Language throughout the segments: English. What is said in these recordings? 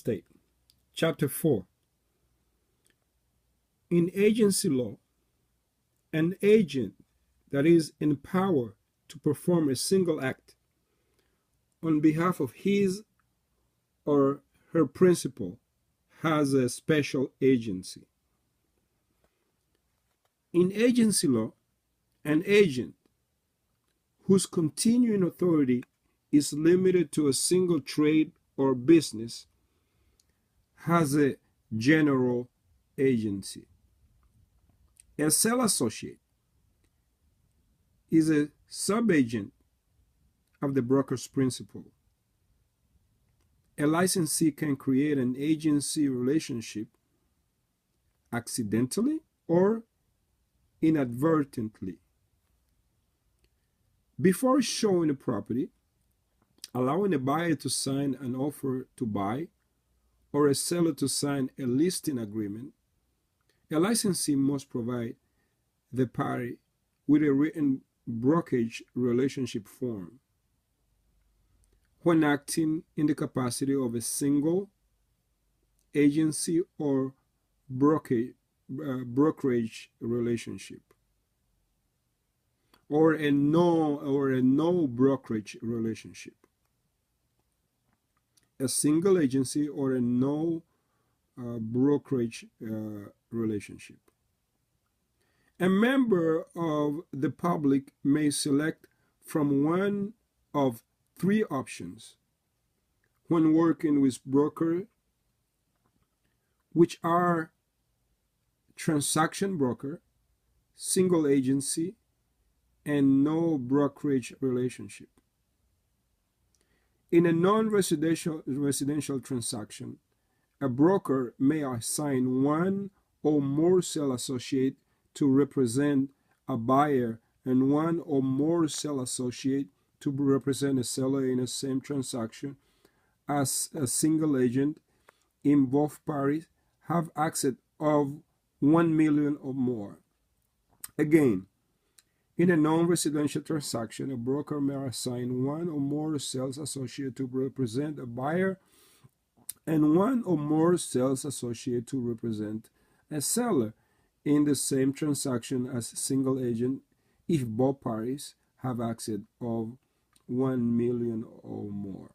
estate. Chapter 4. In agency law, an agent that is in power to perform a single act on behalf of his or her principal has a special agency. In agency law, an agent whose continuing authority is limited to a single trade or business has a general agency. A sale associate is a subagent of the broker's principal. A licensee can create an agency relationship accidentally or inadvertently. Before showing a property, allowing a buyer to sign an offer to buy or a seller to sign a listing agreement, a licensee must provide the party with a written brokerage relationship form. When acting in the capacity of a single agency or brokerage relationship, or a no brokerage relationship, a single agency or a no brokerage relationship. A member of the public may select from one of three options when working with broker, which are transaction broker, single agency, and no brokerage relationship. In a non-residential transaction, a broker may assign one or more sale associate to represent a buyer and one or more sale associate to represent a seller in the same transaction as a single agent if both parties have access of 1 million or more. Again, in a non-residential transaction, a broker may assign one or more sales associate to represent a buyer and one or more sales associate to represent a seller in the same transaction as a single agent if both parties have access of 1 million or more.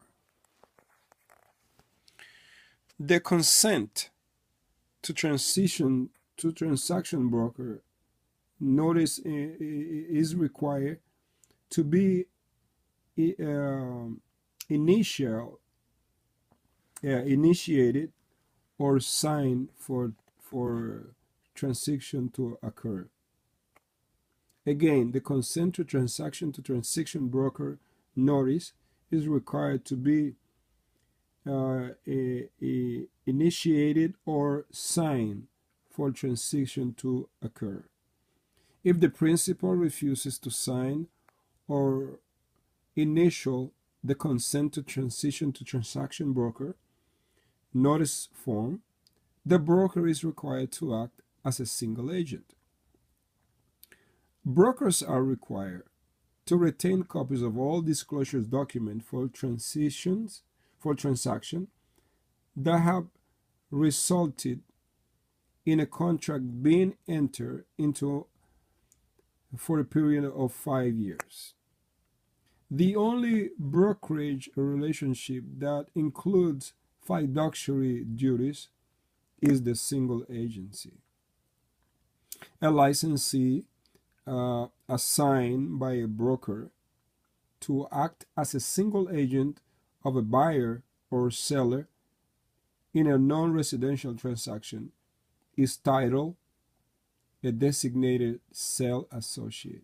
The consent to transaction broker notice is required to be initiated or signed for transaction to occur. Again, the consent to transaction broker notice is required to be initiated or signed for transaction to occur. If the principal refuses to sign or initial the consent to transaction broker notice form, the broker is required to act as a single agent. Brokers are required to retain copies of all disclosures documents for transactions that have resulted in a contract being entered into for a period of 5 years. The only brokerage relationship that includes fiduciary duties is the single agency. A licensee assigned by a broker to act as a single agent of a buyer or seller in a non-residential transaction is titled a designated sale associate.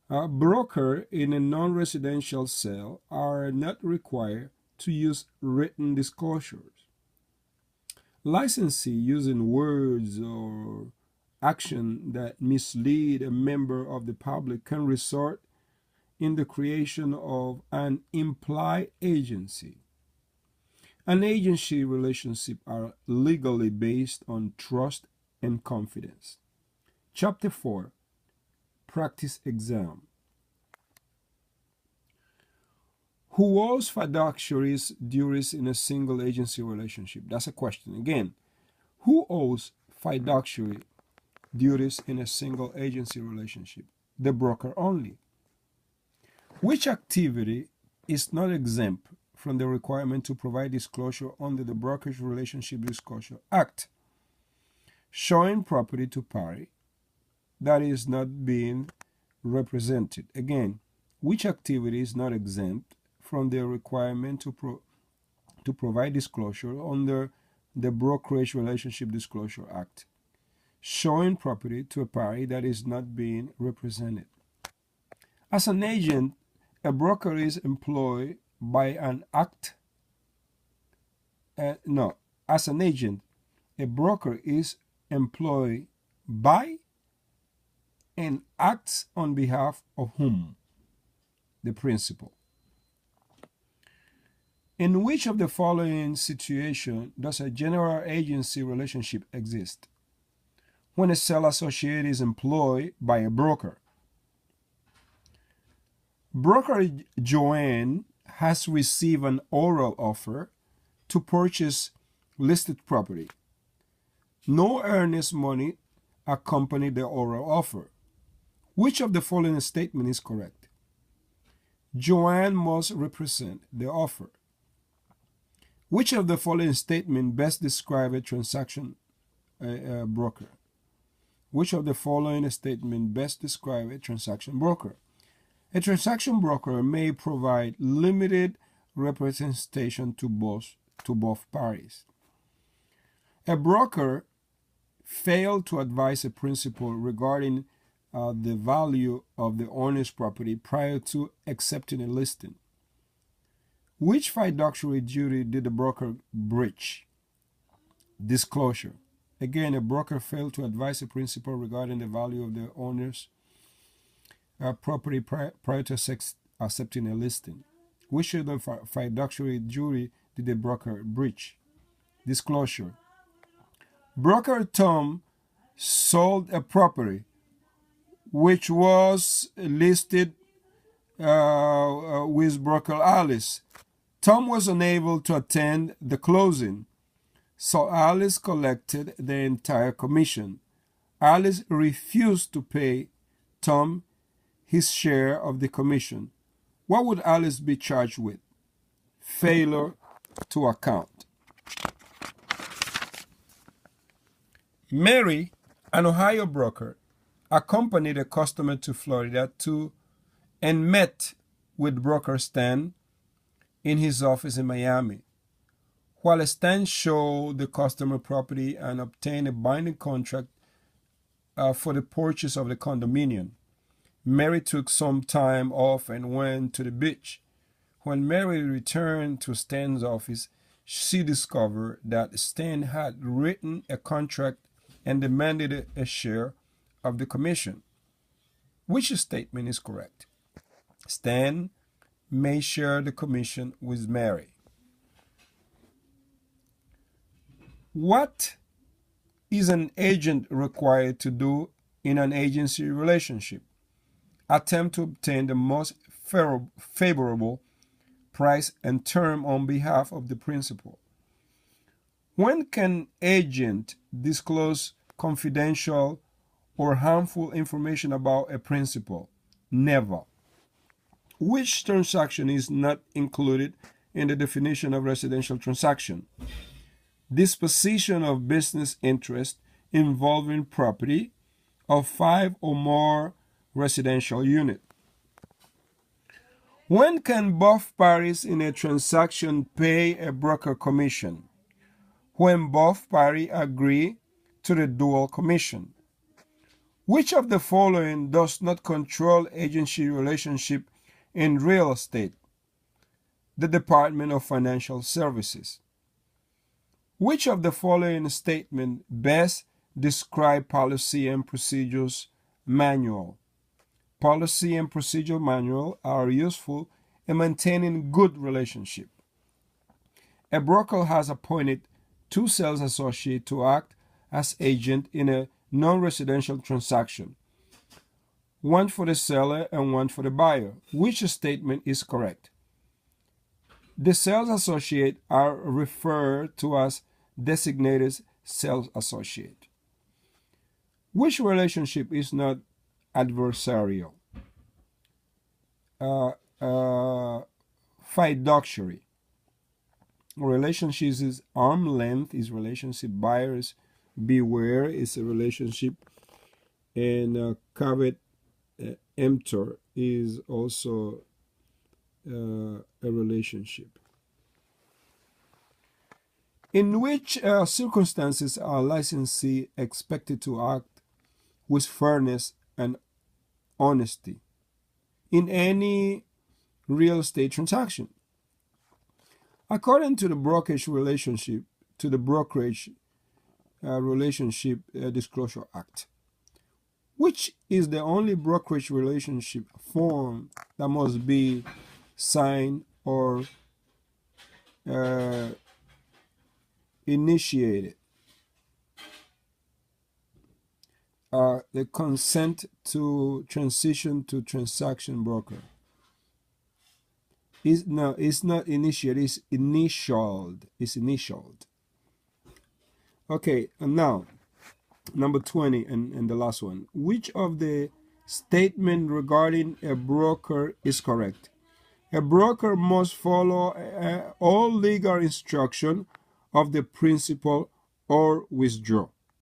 A broker in a non-residential sale are not required to use written disclosures. Licensee using words or action that mislead a member of the public can result in the creation of an implied agency. An agency relationship are legally based on trust and confidence. Chapter 4. Practice exam. Who owes fiduciaries duties in a single agency relationship? That's a question. Again, who owes fiduciary duties in a single agency relationship? The broker only. Which activity is not exempt from the requirement to provide disclosure under the Brokerage Relationship Disclosure Act? Showing property to party that is not being represented. Again, which activity is not exempt from the requirement to provide disclosure under the Brokerage Relationship Disclosure Act? Showing property to a party that is not being represented. As an agent, a broker is employed by an act. As an agent, a broker is employed by and acts on behalf of whom? The principal. In which of the following situations does a general agency relationship exist? When a seller associate is employed by a broker. Broker Joanne has received an oral offer to purchase listed property. No earnest money accompanied the oral offer. Which of the following statement is correct? Joanne must represent the offer. Which of the following statement best describe a transaction broker? Which of the following statement best describe a transaction broker? A transaction broker may provide limited representation to both parties. A broker failed to advise a principal regarding the value of the owner's property prior to accepting a listing. Which fiduciary duty did the broker breach? Disclosure. Again, a broker failed to advise a principal regarding the value of the owner's property prior to accepting a listing. Which of the fiduciary duty did the broker breach? Disclosure. Broker Tom sold a property which was listed with broker Alice. Tom was unable to attend the closing, so Alice collected the entire commission. Alice refused to pay Tom his share of the commission. What would Alice be charged with? Failure to account. Mary, an Ohio broker, accompanied a customer to Florida and met with broker Stan in his office in Miami. While Stan showed the customer property and obtained a binding contract for the purchase of the condominium, Mary took some time off and went to the beach. When Mary returned to Stan's office, she discovered that Stan had written a contract and demanded a share of the commission. Which statement is correct? Stan may share the commission with Mary. What is an agent required to do in an agency relationship? Attempt to obtain the most favorable price and term on behalf of the principal. When can agent disclose confidential or harmful information about a principal? Never. Which transaction is not included in the definition of residential transaction? Disposition of business interest involving property of 5 or more residential units. When can both parties in a transaction pay a broker commission? When both parties agree to the dual commission. Which of the following does not control agency relationship in real estate? The Department of Financial Services. Which of the following statements best describe policy and procedures manual? Policy and procedure manual are useful in maintaining good relationship. A broker has appointed 2 sales associates to act as agent in a non-residential transaction, one for the seller and one for the buyer. Which statement is correct? The sales associate are referred to as designated sales associate. Which relationship is not adversarial? Fiduciary. Relationships is arm length, is relationship. Buyers beware is a relationship. And covet emptor is also a relationship. In which circumstances are licensee expected to act with fairness and honesty? In any real estate transaction. According to the brokerage relationship, Disclosure Act, which is the only brokerage relationship form that must be signed or initiated. The consent to transition to transaction broker. It's not initiated, it's initialed. It's initialed. Okay, and now, number 20 and the last one. Which of the statement regarding a broker is correct? A broker must follow all legal instruction of the principal or withdraw.